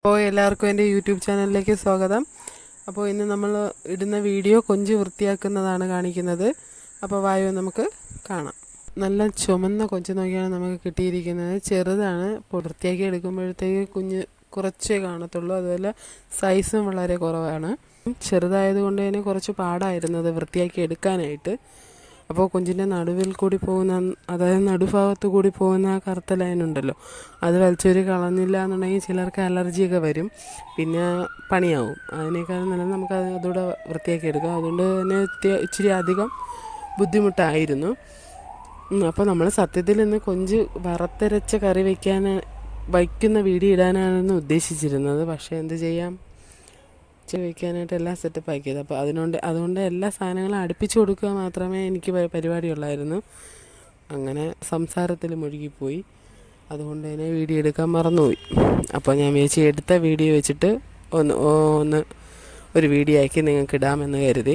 അപ്പോൾ എല്ലാവർക്കും എൻ്റെ യൂട്യൂബ് ചാനലിലേക്ക് സ്വാഗതം. അപ്പോൾ ഇന്ന് നമ്മൾ ഇടുന്ന വീഡിയോ കൊഞ്ച് വൃത്തിയാക്കുന്നതാണ് കാണിക്കുന്നത്. അപ്പോൾ വായോ നമുക്ക് കാണാം. നല്ല ചുമന്ന കൊഞ്ച് നോക്കിയാണ് നമുക്ക് കിട്ടിയിരിക്കുന്നത്. ചെറുതാണ്. ഇപ്പോൾ വൃത്തിയാക്കി എടുക്കുമ്പോഴത്തേക്ക് കുഞ്ഞ് കുറച്ചേ കാണത്തുള്ളൂ. അതുപോലെ സൈസും വളരെ കുറവാണ്. ചെറുതായതുകൊണ്ട് തന്നെ കുറച്ച് പാടായിരുന്നത് വൃത്തിയാക്കി എടുക്കാനായിട്ട്. അപ്പോൾ കൊഞ്ചിൻ്റെ നടുവിൽ കൂടി പോകുന്ന, അതായത് നടുഭാഗത്ത് കൂടി പോകുന്ന ആ കറുത്ത ലൈനുണ്ടല്ലോ, അത് വലിച്ചൊരു കളഞ്ഞില്ല എന്നുണ്ടെങ്കിൽ ചിലർക്ക് അലർജിയൊക്കെ വരും, പിന്നെ പണിയാവും. അതിനേക്കാളും നല്ലത് നമുക്ക് അതുകൂടെ വൃത്തിയാക്കി എടുക്കാം. അതുകൊണ്ട് തന്നെ ഇച്ചിരി അധികം ബുദ്ധിമുട്ടായിരുന്നു. അപ്പോൾ നമ്മൾ സത്യത്തിൽ ഇന്ന് കൊഞ്ച് വറുത്തരച്ച കറി വയ്ക്കുന്ന വീഡിയോ ഇടാനാണ് ഉദ്ദേശിച്ചിരുന്നത്. പക്ഷേ എന്ത് ചെയ്യാം, വയ്ക്കാനായിട്ട് എല്ലാം സെറ്റപ്പ് ആക്കിയത്. അപ്പോൾ അതുകൊണ്ട് എല്ലാ സാധനങ്ങളും അടുപ്പിച്ച് കൊടുക്കുക മാത്രമേ എനിക്ക് പരിപാടിയുള്ളായിരുന്നു. അങ്ങനെ സംസാരത്തിൽ മുഴുകിപ്പോയി. അതുകൊണ്ട് തന്നെ വീഡിയോ എടുക്കാൻ മറന്നുപോയി. അപ്പോൾ ഞാൻ വിചാരിച്ച് എടുത്ത വീഡിയോ വെച്ചിട്ട് ഒന്ന് ഒരു വീഡിയോ ആക്കി നിങ്ങൾക്ക് ഇടാമെന്ന് കരുതി.